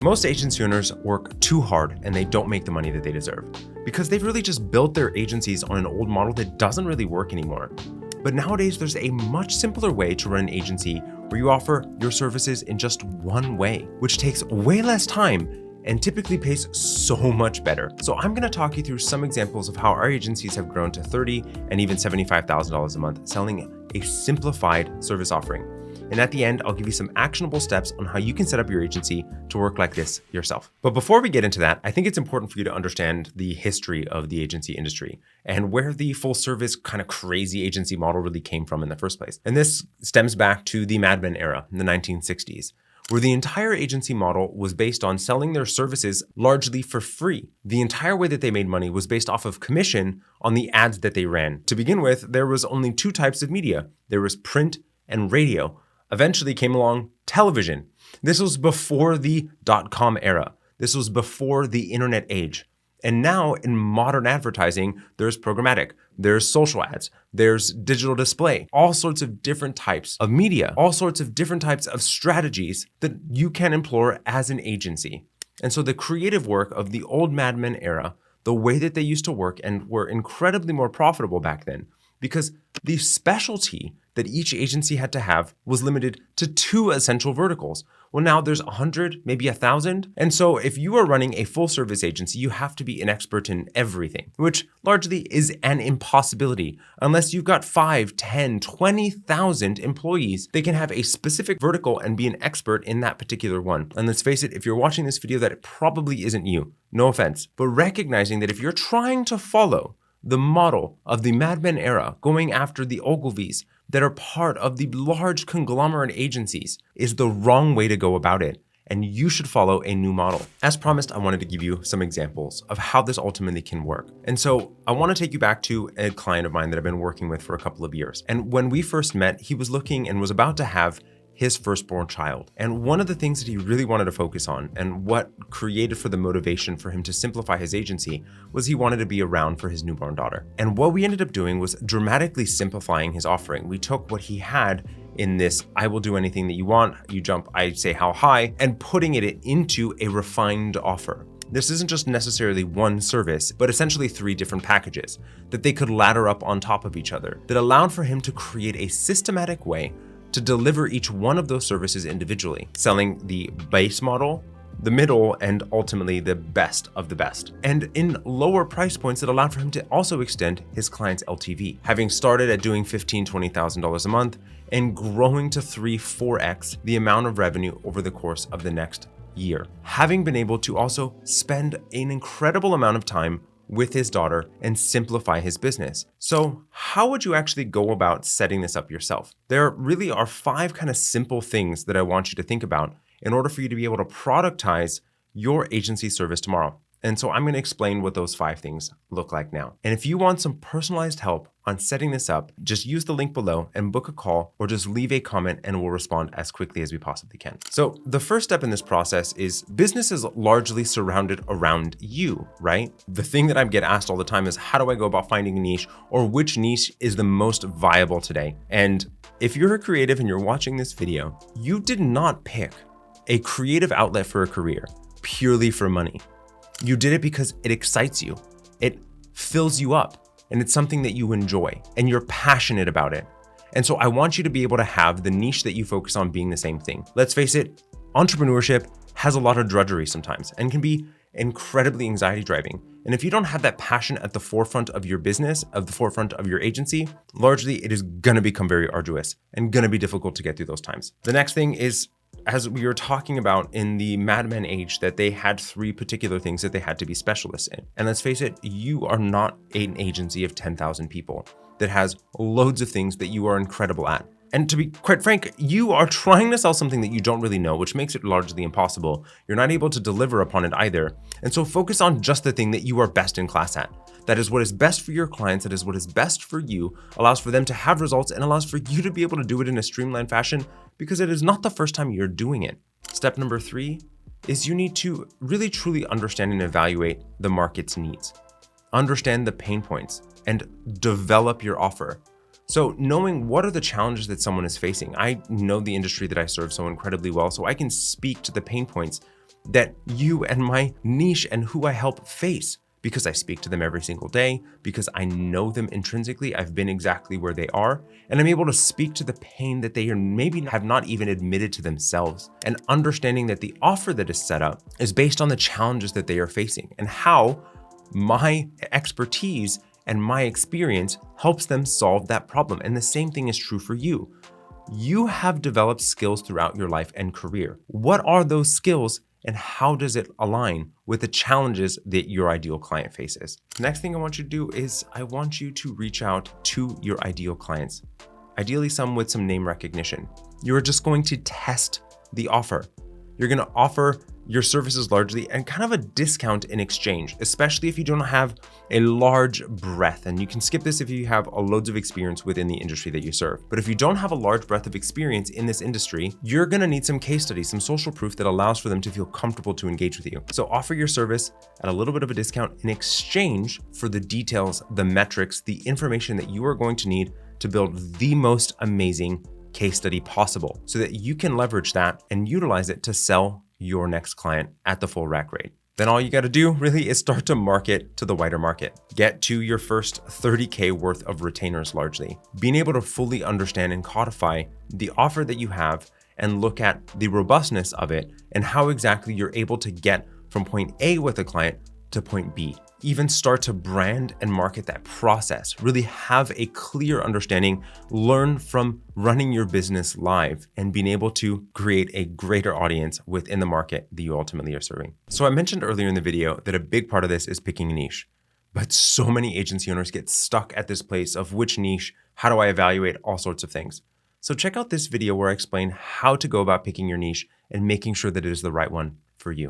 Most agency owners work too hard and they don't make the money that they deserve because they've really just built their agencies on an old model that doesn't really work anymore. But nowadays, there's a much simpler way to run an agency where you offer your services in just one way, which takes way less time and typically pays so much better. So I'm gonna talk you through some examples of how our agencies have grown to $30,000 and even $75,000 a month selling a simplified service offering. And at the end, I'll give you some actionable steps on how you can set up your agency to work like this yourself. But before we get into that, I think it's important for you to understand the history of the agency industry and where the full service kind of crazy agency model really came from in the first place. And this stems back to the Mad Men era in the 1960s, where the entire agency model was based on selling their services largely for free. The entire way that they made money was based off of commission on the ads that they ran. To begin with, there was only two types of media. There was print and radio. Eventually came along television. This was before the .com era. This was before the internet age. And now in modern advertising, there's programmatic, there's social ads, there's digital display, all sorts of different types of media, all sorts of different types of strategies that you can employ as an agency. And so the creative work of the old Mad Men era, the way that they used to work and were incredibly more profitable back then, because the specialty that each agency had to have was limited to two essential verticals. Well, now there's 100, maybe 1,000. And so if you are running a full service agency, you have to be an expert in everything, which largely is an impossibility. Unless you've got 5, 10, 20,000 employees, they can have a specific vertical and be an expert in that particular one. And let's face it, if you're watching this video, that it probably isn't you. No offense. But recognizing that if you're trying to follow the model of the Mad Men era, going after the Ogilvies that are part of the large conglomerate agencies, is the wrong way to go about it. And you should follow a new model. As promised, I wanted to give you some examples of how this ultimately can work. And so I want to take you back to a client of mine that I've been working with for a couple of years. And when we first met, he was looking and was about to have his firstborn child. And one of the things that he really wanted to focus on and what created for the motivation for him to simplify his agency was he wanted to be around for his newborn daughter. And what we ended up doing was dramatically simplifying his offering. We took what he had in this, I will do anything that you want, you jump, I say how high, and putting it into a refined offer. This isn't just necessarily one service, but essentially 3 different packages that they could ladder up on top of each other that allowed for him to create a systematic way to deliver each one of those services individually, selling the base model, the middle, and ultimately the best of the best. And in lower price points that allowed for him to also extend his client's LTV, having started at doing $15,000, $20,000 a month and growing to 3, 4x the amount of revenue over the course of the next year. Having been able to also spend an incredible amount of time with his daughter and simplify his business. So how would you actually go about setting this up yourself? There really are 5 kind of simple things that I want you to think about in order for you to be able to productize your agency service tomorrow. And so I'm going to explain what those 5 things look like now. And if you want some personalized help on setting this up, just use the link below and book a call or just leave a comment and we'll respond as quickly as we possibly can. So the first step in this process is business is largely surrounded around you, right? The thing that I get asked all the time is how do I go about finding a niche or which niche is the most viable today? And if you're a creative and you're watching this video, you did not pick a creative outlet for a career purely for money. You did it because it excites you, it fills you up, and it's something that you enjoy, and you're passionate about it. And so I want you to be able to have the niche that you focus on being the same thing. Let's face it, entrepreneurship has a lot of drudgery sometimes and can be incredibly anxiety driving. And if you don't have that passion at the forefront of your business, at the forefront of your agency, largely it is gonna become very arduous and gonna be difficult to get through those times. The next thing is, as we were talking about in the Mad Men age, that they had 3 particular things that they had to be specialists in. And let's face it, you are not an agency of 10,000 people that has loads of things that you are incredible at. And to be quite frank, you are trying to sell something that you don't really know, which makes it largely impossible. You're not able to deliver upon it either. And so focus on just the thing that you are best in class at. That is what is best for your clients. That is what is best for you, allows for them to have results and allows for you to be able to do it in a streamlined fashion because it is not the first time you're doing it. Step number 3 is you need to really truly understand and evaluate the market's needs. Understand the pain points and develop your offer. So knowing what are the challenges that someone is facing. I know the industry that I serve so incredibly well, so I can speak to the pain points that you and my niche and who I help face, because I speak to them every single day, because I know them intrinsically. I've been exactly where they are, and I'm able to speak to the pain that they are maybe have not even admitted to themselves, and understanding that the offer that is set up is based on the challenges that they are facing and how my expertise and my experience helps them solve that problem. And the same thing is true for you. You have developed skills throughout your life and career. What are those skills and how does it align with the challenges that your ideal client faces? The next thing I want you to do is I want you to reach out to your ideal clients, ideally some with some name recognition. You're just going to test the offer. You're going to offer your services largely and kind of a discount in exchange, especially if you don't have a large breadth. And you can skip this if you have loads of experience within the industry that you serve. But if you don't have a large breadth of experience in this industry, you're gonna need some case studies, some social proof that allows for them to feel comfortable to engage with you. So offer your service at a little bit of a discount in exchange for the details, the metrics, the information that you are going to need to build the most amazing case study possible so that you can leverage that and utilize it to sell your next client at the full rack rate. Then all you got to do really is start to market to the wider market. Get to your first 30K worth of retainers largely. Being able to fully understand and codify the offer that you have and look at the robustness of it and how exactly you're able to get from point A with a client to point B. Even start to brand and market that process. Really have a clear understanding, learn from running your business live and being able to create a greater audience within the market that you ultimately are serving. So I mentioned earlier in the video that a big part of this is picking a niche, but so many agency owners get stuck at this place of which niche, how do I evaluate all sorts of things. So check out this video where I explain how to go about picking your niche and making sure that it is the right one for you.